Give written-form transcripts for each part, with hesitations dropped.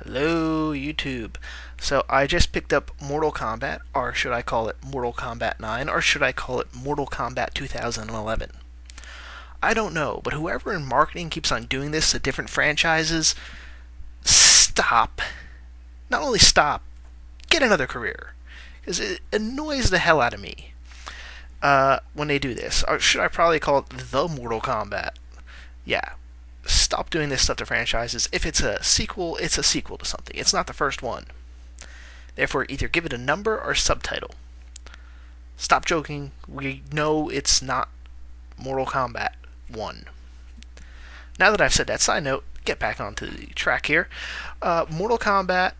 Hello, YouTube. So I just picked up Mortal Kombat, or should I call it Mortal Kombat 9, or should I call it Mortal Kombat 2011? I don't know, but whoever in marketing keeps on doing this to different franchises, stop. Not only stop, get another career. Because it annoys the hell out of me when they do this. Or should I probably call it the Mortal Kombat? Yeah, stop doing this stuff to franchises. If it's a sequel, it's a sequel to something. It's not the first one. Therefore, either give it a number or subtitle. Stop joking. We know it's not Mortal Kombat 1. Now that I've said that side note, get back onto the track here. Mortal Kombat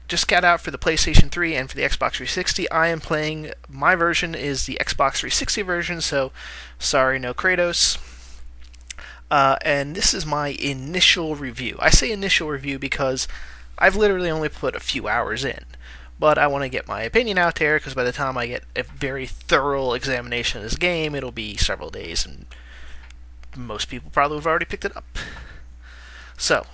just got out for the PlayStation 3 and for the Xbox 360. I am playing, my version is the Xbox 360 version, so sorry, no Kratos. And this is my initial review. I say initial review because I've literally only put a few hours in. But I want to get my opinion out there because by the time I get a very thorough examination of this game, it'll be several days, and most people probably have already picked it up. So,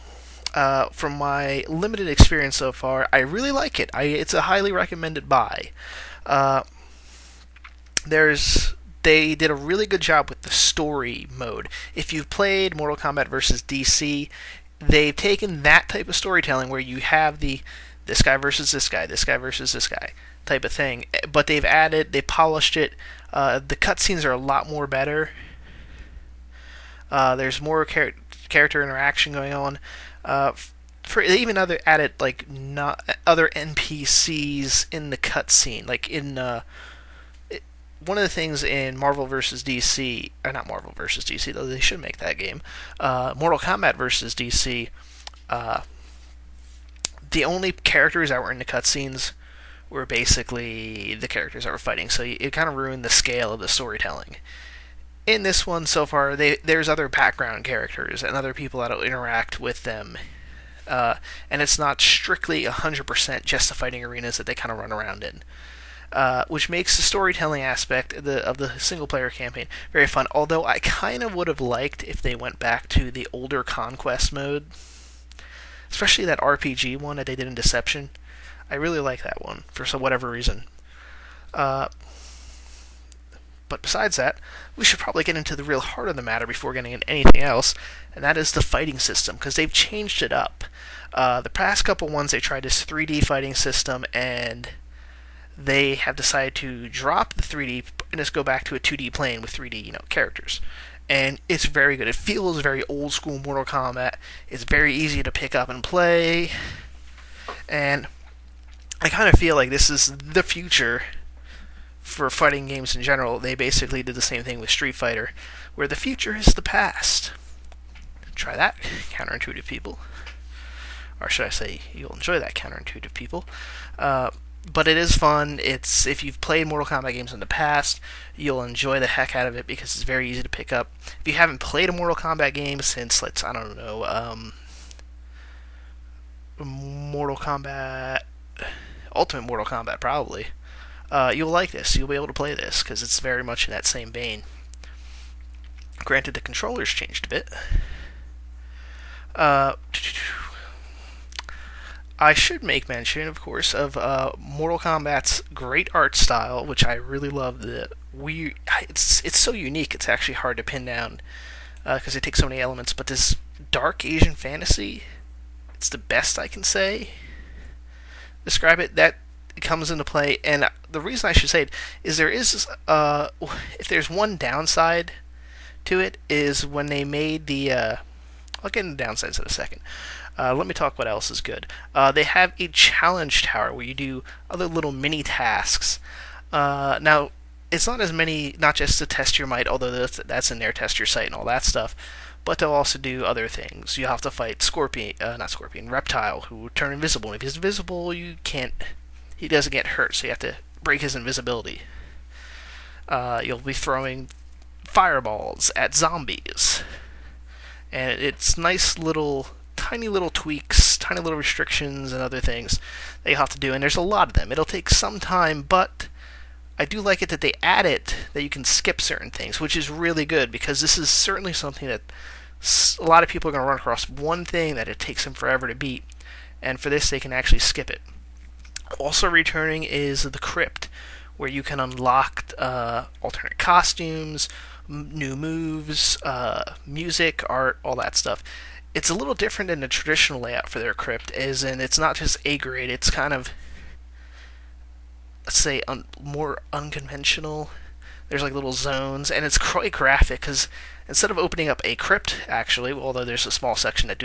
from my limited experience so far, I really like it. It's a highly recommended buy. They did a really good job with the story mode. If you've played Mortal Kombat vs. DC, they've taken that type of storytelling where you have the this guy versus this guy versus this guy type of thing, but they polished it. The cutscenes are a lot more better. There's more character interaction going on. They even added like not other NPCs in the cutscene, like in one of the things in Marvel vs. DC, or not Marvel vs. DC, though they should make that game, Mortal Kombat vs. DC, the only characters that were in the cutscenes were basically the characters that were fighting, so it kind of ruined the scale of the storytelling. In this one so far, there's other background characters and other people that will interact with them, and it's not strictly 100% just the fighting arenas that they kind of run around in. Which makes the storytelling aspect of the single-player campaign very fun. Although I kind of would have liked if they went back to the older Conquest mode, especially that RPG one that they did in Deception. I really like that one for whatever reason. But besides that, we should probably get into the real heart of the matter before getting into anything else, and that is the fighting system, because they've changed it up. The past couple ones, they tried this 3D fighting system, and they have decided to drop the 3D and just go back to a 2D plane with 3D, characters. And it's very good. It feels very old school Mortal Kombat. It's very easy to pick up and play. And I kind of feel like this is the future for fighting games in general. They basically did the same thing with Street Fighter, where the future is the past. Try that, counterintuitive people. Or should I say, you'll enjoy that, counterintuitive people. But it is fun. If you've played Mortal Kombat games in the past, you'll enjoy the heck out of it because it's very easy to pick up. If you haven't played a Mortal Kombat game since, Mortal Kombat, Ultimate Mortal Kombat probably, you'll like this. You'll be able to play this because it's very much in that same vein. Granted, the controllers changed a bit. I should make mention, of course, of Mortal Kombat's great art style, which I really love. It's so unique. It's actually hard to pin down because it takes so many elements. But this dark Asian fantasy, it's the best I can say. Describe it. That comes into play, and the reason I should say it is if there's one downside to it is when they made the. I'll get into downsides in a second. Let me talk what else is good. They have a challenge tower where you do other little mini tasks. Now, it's not as many, not just to test your might, although that's in there, test your sight and all that stuff, but they'll also do other things. You have to fight Reptile, who will turn invisible. And if he's invisible, he doesn't get hurt, so you have to break his invisibility. You'll be throwing fireballs at zombies. And it's tiny little tweaks, tiny little restrictions and other things that you have to do, and there's a lot of them. It'll take some time, but I do like it that they add it that you can skip certain things, which is really good because this is certainly something that A lot of people are going to run across one thing that it takes them forever to beat, and for this they can actually skip it. Also returning is the crypt, where you can unlock alternate costumes, new moves, music, art, all that stuff. It's a little different than the traditional layout for their crypt, as in it's not just A grade, it's kind of, let's say, more unconventional. There's like little zones, and it's quite graphic because instead of opening up a crypt, actually, although there's a small section that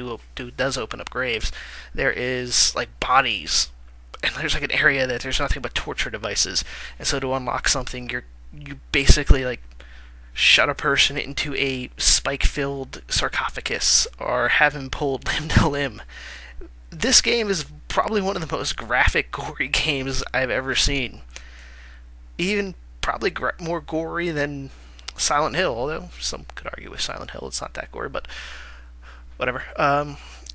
does open up graves, there is like bodies, and there's like an area that there's nothing but torture devices. And so to unlock something, you basically like shut a person into a spike-filled sarcophagus or have him pulled limb to limb. This game is probably one of the most graphic, gory games I've ever seen. Even probably more gory than Silent Hill, although some could argue with Silent Hill it's not that gory, but whatever.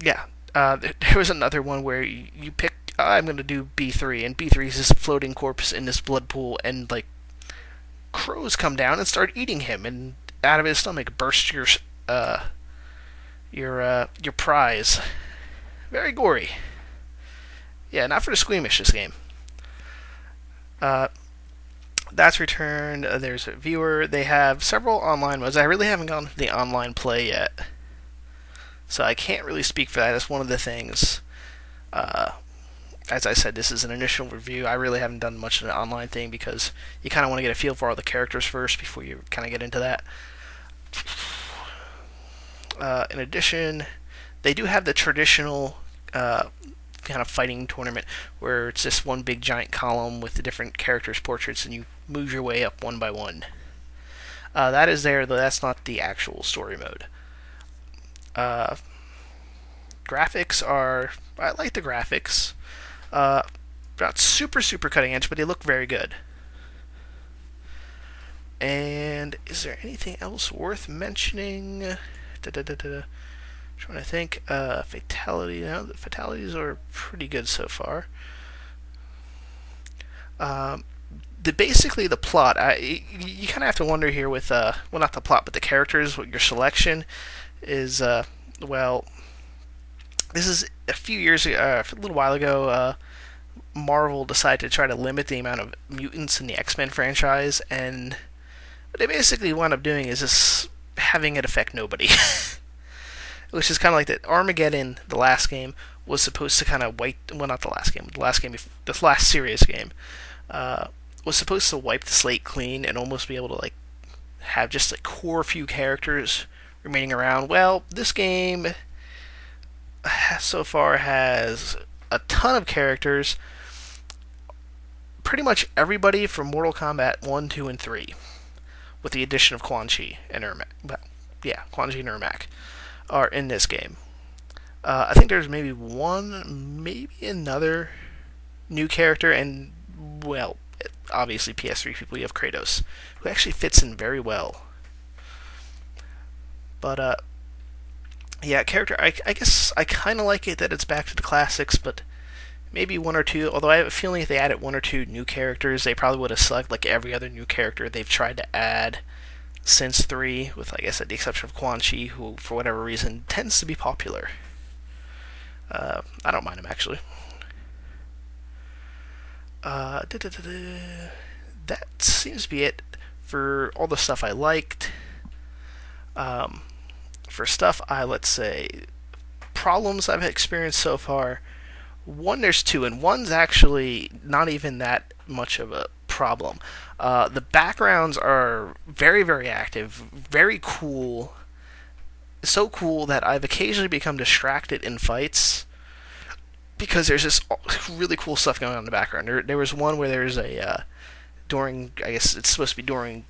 Yeah, there was another one where you pick. I'm going to do B3, and B3 is this floating corpse in this blood pool, and like crows come down and start eating him, and out of his stomach bursts your prize. Very gory. Yeah, not for the squeamish, this game. That's returned. There's a viewer. They have several online modes. I really haven't gone to the online play yet, so I can't really speak for that. That's one of the things. As I said, this is an initial review. I really haven't done much of an online thing because you kind of want to get a feel for all the characters first before you kind of get into that. In addition, they do have the traditional kind of fighting tournament where it's just one big giant column with the different characters' portraits, and you move your way up one by one. That is there, though that's not the actual story mode. Graphics are... I like the graphics. Not super cutting edge, but they look very good. And is there anything else worth mentioning? Trying to think. Fatality. No, the fatalities are pretty good so far. Basically the plot. You kind of have to wonder here with well, not the plot, but the characters. What your selection is. Well, this is a few years ago, a little while ago. Marvel decided to try to limit the amount of mutants in the X-Men franchise, and what they basically wound up doing is just having it affect nobody. Which is kind of like that. Armageddon, the last game, was supposed to kind of wipe... Well, not the last game. The last serious game was supposed to wipe the slate clean and almost be able to like have just like core few characters remaining around. Well, this game so far has a ton of characters. Pretty much everybody from Mortal Kombat 1, 2, and 3, with the addition of Quan Chi and Ermac. Well, yeah, Quan Chi and Ermac are in this game. I think there's maybe another new character, and, well, obviously PS3 people, you have Kratos, who actually fits in very well. But, yeah, character, I guess I kind of like it that it's back to the classics, but maybe one or two, although I have a feeling if they added one or two new characters, they probably would have selected like every other new character they've tried to add since 3, with, like I said, the exception of Quan Chi, who, for whatever reason, tends to be popular. I don't mind him, actually. That seems to be it for all the stuff I liked. For stuff let's say, problems I've experienced so far, there's two, and one's actually not even that much of a problem. The backgrounds are very active, very cool. So cool that I've occasionally become distracted in fights because there's this really cool stuff going on in the background. There was one where there's I guess it's supposed to be during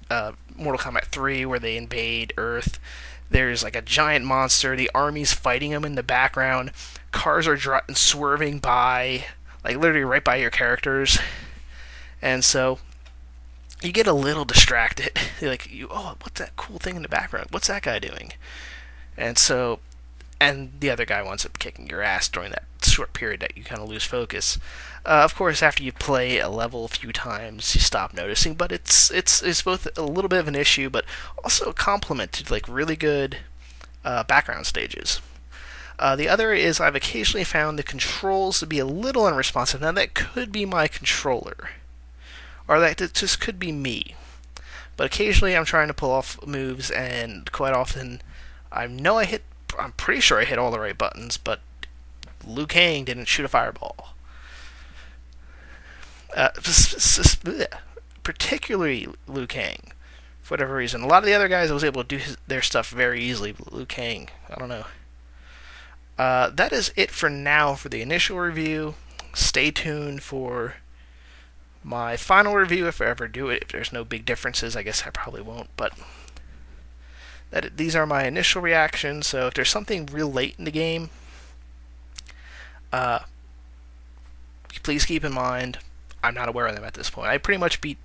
Mortal Kombat 3 where they invade Earth. There's like a giant monster, the army's fighting them in the background, cars are swerving by, like literally right by your characters, and so you get a little distracted. Like, what's that cool thing in the background? What's that guy doing? And the other guy winds up kicking your ass during that short period that you kind of lose focus. Of course, after you play a level a few times, you stop noticing, but it's both a little bit of an issue, but also a compliment to like really good background stages. The other is I've occasionally found the controls to be a little unresponsive. Now that could be my controller, or that just could be me. But occasionally I'm trying to pull off moves, and quite often I'm pretty sure I hit all the right buttons, but Liu Kang didn't shoot a fireball. Particularly Liu Kang, for whatever reason. A lot of the other guys I was able to do their stuff very easily, but Liu Kang, I don't know. That is it for now for the initial review. Stay tuned for my final review if I ever do it. If there's no big differences, I guess I probably won't, but these are my initial reactions. So if there's something real late in the game, please keep in mind I'm not aware of them at this point. I pretty much beat.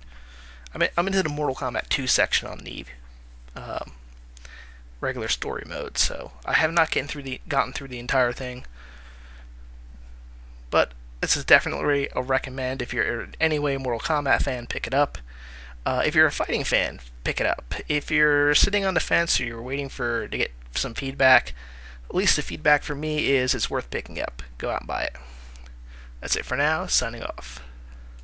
I'm into the Mortal Kombat 2 section on the regular story mode, so I have not gotten through the entire thing. But this is definitely a recommend. If you're in any way a Mortal Kombat fan, pick it up. If you're a fighting fan, pick it up. If you're sitting on the fence or you're waiting to get some feedback, at least the feedback for me is it's worth picking up. Go out and buy it. That's it for now. Signing off.